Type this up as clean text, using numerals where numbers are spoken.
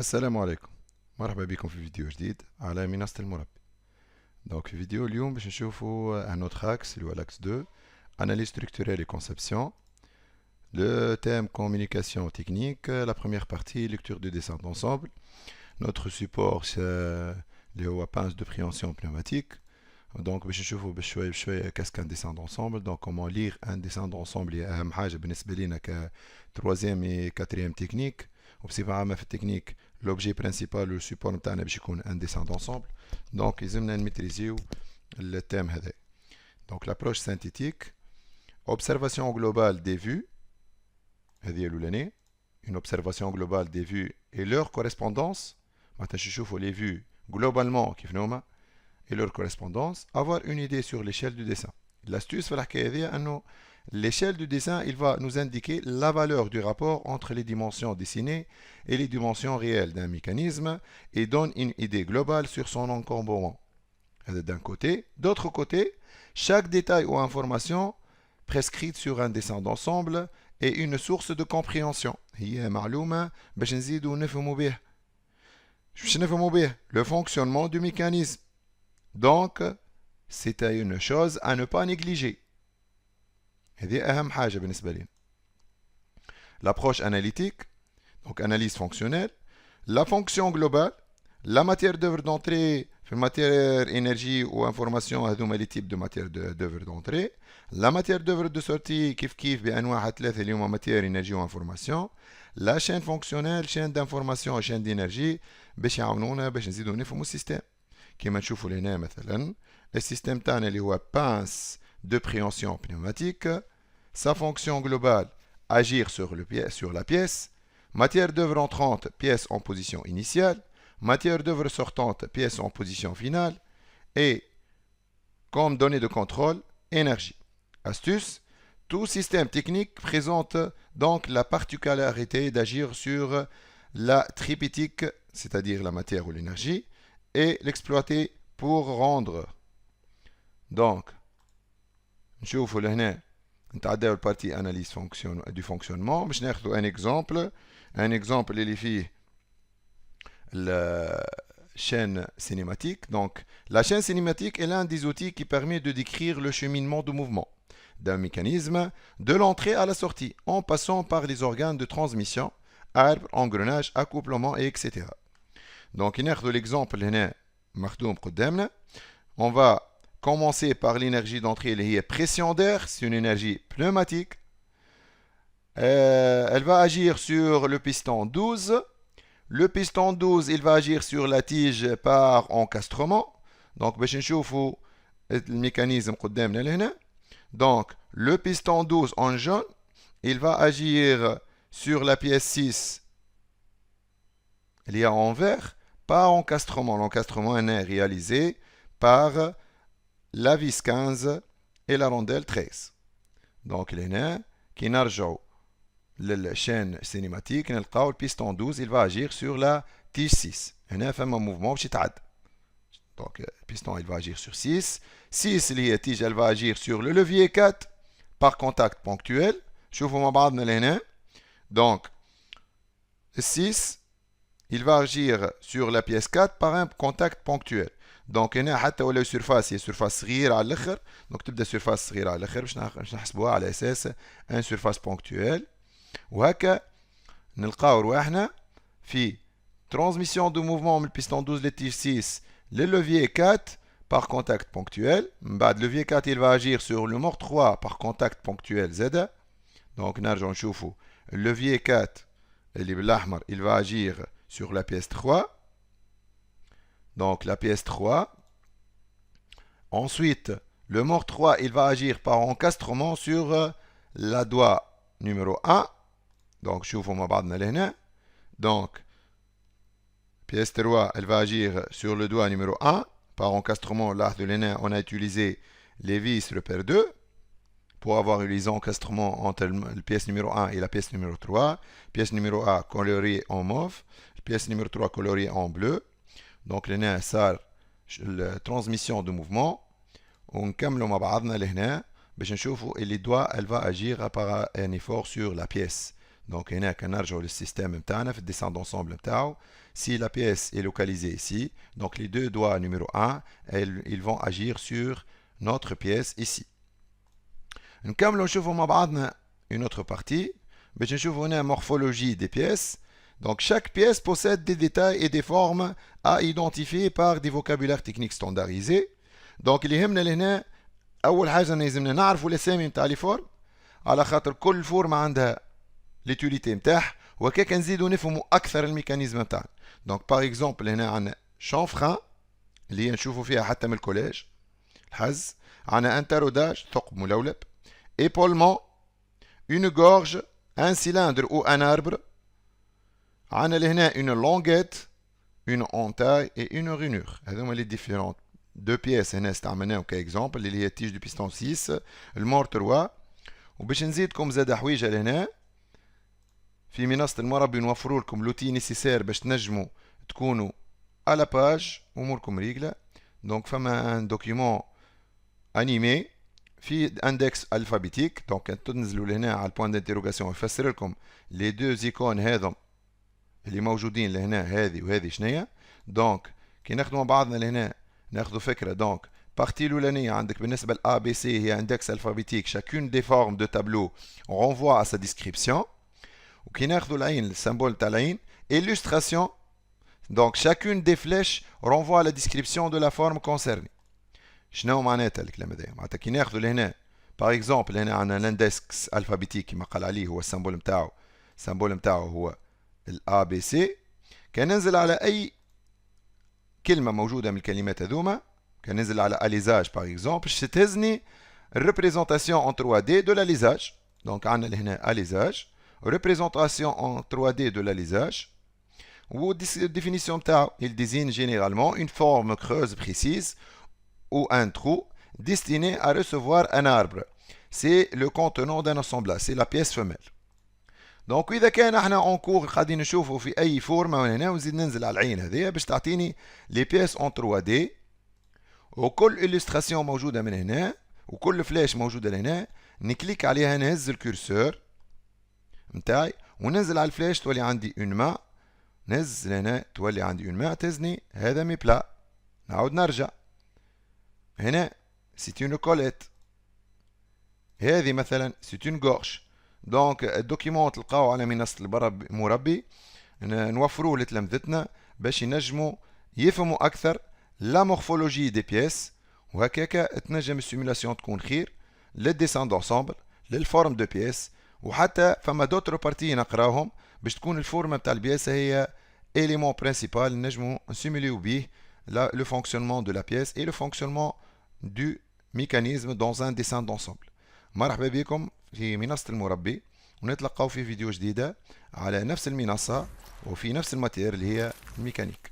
السلام عليكم. مرحبا بكم في فيديو جديد على منصة المربي. دونك في فيديو اليوم باش نشوفوا ان autre axe اللي هو l'axe 2 analyse structurelle et conception. Le thème communication technique, la première partie lecture de dessin d'ensemble. Notre support c'est اللي هو pince de préhension pneumatique. Donc باش نشوفوا بشوية بشوية qu'est-ce qu'un dessin d'ensemble. Donc comment lire un dessin d'ensemble هي أهم حاجة بالنسبة لنا ك troisième et quatrième technique. وبصفة عامة في التكنيك l'objet principal le support نتاعنا باش يكون un dessin d'ensemble. Donc يلزمنا نميتريزيو التيم هذا. Donc l'approche synthétique, observation globale des vues هذه الأولانية. Une observation globale des vues et leur correspondance. معناتها نشوفوا les vues globalement كيف نهما et leur correspondance, avoir une idée sur l'échelle du dessin. L'astuce في الحكاية هذه أنه l'échelle du dessin, il va nous indiquer la valeur du rapport entre les dimensions dessinées et les dimensions réelles d'un mécanisme et donne une idée globale sur son encombrement. D'un côté. D'autre côté, chaque détail ou information prescrite sur un dessin d'ensemble est une source de compréhension. هي معلومة باش نزيدو نفهمو بها. باش نفهمو بها le fonctionnement du mécanisme. Donc, c'est une chose à ne pas négliger. هذه أهم حاجة بالنسبة لنا. L'approche analytique, donc analyse fonctionnelle, la fonction globale, la matière d'œuvre d'entrée, matière, énergie ou information, هذوما les types de matière d'œuvre d'entrée, la matière d'œuvre de sortie كيف كيف بأنواعها ثلاثة اللي هما matière, énergie ou information, la chaîne fonctionnelle, chaîne d'information et chaîne d'énergie باش يعاونونا باش نزيدو نفهمو السيستم. كما نشوفوا لهنا مثلا السيستم تاعنا اللي هو pince de préhension pneumatique. Sa fonction globale, agir sur la pièce. Matière d'œuvre entrante, pièce en position initiale. Matière d'œuvre sortante, pièce en position finale. Et, comme donnée de contrôle, énergie. Astuce, tout système technique présente donc la particularité d'agir sur la triptyque, c'est-à-dire la matière ou l'énergie, et l'exploiter pour rendre. Donc, نشوفوا لهنا نتعداو البارتي اناليز دو فونكسيونمون باش ناخذوا ان اكزومبل اللي فيه la chaîne cinématique. Donc, la chaîne cinématique est l'un des outils qui permet de décrire le cheminement de mouvement d'un mécanisme de l'entrée à la sortie, en passant par les organes de transmission, arbre, engrenage, accouplement, et etc. Donc, ناخذوا l'exemple هنا مخدوم قدامنا. On va commencer par l'énergie d'entrée, qui est pression d'air, c'est une énergie pneumatique. Elle va agir sur le piston 12. Le piston 12, il va agir sur la tige par encastrement. Donc, باش نشوفوا الميكانيزم قدامنا لهنا. Donc, le piston 12 en jaune, il va agir sur la pièce 6, il y a en vert, par encastrement. L'encastrement est réalisé par la vis 15 et la rondelle 13. Donc, هنا كي نرجعوا للشين cinématique نلقاو البيستون 12 il va agir sur la tige 6. هنا فما موفمون باش يتعدى. Donc, le piston il va agir sur 6. 6 اللي هي tige elle va agir sur le levier 4 par contact ponctuel. شوفوا مع بعضنا لهنا. Donc, 6 il va agir sur la pièce 4 par un contact ponctuel. دونك هنا حتى ولا سيرفاس هي سيرفاس صغيره على الاخر. دونك تبدا سيرفاس صغيره على الاخر باش نحسبوها على اساس ان سيرفاس بونكتويل. وهكا نلقاو رواحنا في ترانسميسيون دو موفمون من البيستون 12 للتيج 6 لللوفيي 4 par contact ponctuel. من بعد لوفيي 4 il va agir sur le mort 3 par contact ponctuel زاده. دونك نرجعو نشوفوا اللوفيي 4 اللي بالاحمر il va agir sur la pièce 3. Donc la pièce 3. Ensuite, le mort 3, il va agir par encastrement sur la doigt numéro 1. Donc, je vous montre. Donc, pièce 3, elle va agir sur le doigt numéro 1. Par encastrement, là, de l'ENA, on a utilisé les vis repère 2 pour avoir les encastrements entre la pièce numéro 1 et la pièce numéro 3. Pièce numéro 1 colorée en mauve, pièce numéro 3 colorée en bleu. Donc لهنا صار الترانسميسيون دو موفمون ونكملوا مع بعضنا لهنا باش نشوفوا اللي doit elle va agir par un effort sur la pièce. Donc هنا كنرجعوا للسيستème نتاعنا في الديسان d'ensemble نتاعو. Si la pièce est localisée ici, donc les deux doigts numéro 1, ils vont agir sur notre pièce ici. نكملوا نشوفوا مع بعضنا une autre partie باش نشوفوا هنا morphologie des pièces. Donc chaque pièce possède des détails et des formes à identifier par des vocabulaires techniques standardisés. Donc اللي يهمنا لهنا أول حاجة لازمنا نعرفوا الأسامي نتاع لي فورم، على خاطر كل فورمة عندها ليتوليتي نتاعها، وكاك نزيدو نفهموا أكثر الميكانيزم نتاعنا. دونك باغ اكزومبل هنا عندنا شانفران اللي هي نشوفوا فيها حتى من الكوليج الحز، عندنا ان تاروداج ثقب ملولب، ايبولمون، اون غورج، ان سيلندر او ان اربر، عندنا لهنا اون لونغيت، اون اونتاي اي اون رينور. هذوما لي ديفيرون دو بيس هنا استعملناهم كاكزومبل اللي هي تيج دو بيستون 6 المور 3. وباش نزيدكم زاد حويجه لهنا في منصة المربي نوفروا لكم لوتي نيسيسير باش تنجموا تكونوا على باج اموركم ريغلا. دونك فما ان دوكيومون انيمي في اندكس الفابيتيك، دونك تنزلوا لهنا على البوان دانتيروغاسيون يفسر لكم لي دو زيكون هذم اللي موجودين لهنا، هذه وهذه شنيا. دونك كي ناخذوا مع بعضنا لهنا ناخذوا فكره. دونك بارتي الاولانيه عندك بالنسبه للA B C هي اندكس الفابيتيك، chacune des formes de tableau renvoie à sa description. وكي ناخذوا العين السيمبول تاع العين illustration، donc chacune des flèches renvoie à la description de la forme concernée. شنو معناتها الكلام هذا؟ معناتها كي ناخذوا لهنا باغ اكزومبل هنا عندنا الاندكس الفابيتيك كما قال عليه هو السيمبول نتاعو، السيمبول نتاعو هو الA B C. كان ننزل على اي كلمه موجوده من الكلمات هذوما، كان ننزل على اليزاج باغ اكزومبل باش تهزني الريبريزونطاسيون ان 3 دي دو اليزاج. دونك عندنا لهنا اليزاج، représentation en 3D de l'alisage. Ou définition تاعو il désigne généralement une forme creuse précise ou un trou destiné à recevoir un arbre. C'est le contenant d'un assemblage, c'est la pièce femelle. Donc إذا كان احنا en cours قاعدين نشوفوا في أي فورمة هنا ونزيد ننزل على العين هذيا باش تعطيني les pièces en 3D، وكل illustration موجودة من هنا وكل فلاش موجودة لهنا نكليك عليها نهز الكورسور نتاعي وننزل على الفلاش تولي عندي اون ما، نزل هنا تولي عندي اون ما تهزني هذا مي بلا. نعاود نرجع هنا سيت اون كوليت، هذه مثلا سيت اون غورش. دونك الدوكيمون تلقاو على منصة المربي نوفروه لتلامذتنا باش ينجموا يفهموا اكثر لا مورفولوجي دي بيس، وهكاكا تنجم السيمولاسيون تكون خير للديسان دونسومبل للفورم دو بيس. وحتى فما دوتر بارتي نقراهم باش تكون الفورمه تاع البياسه هي élément principal نجمو نسيموليو بيه le fonctionnement de la pièce et le fonctionnement du mécanisme dans un dessin d'ensemble. مرحبا بكم في منصة المربي، ونتلقاو في فيديو جديدة على نفس المنصة وفي نفس الماتير اللي هي الميكانيك.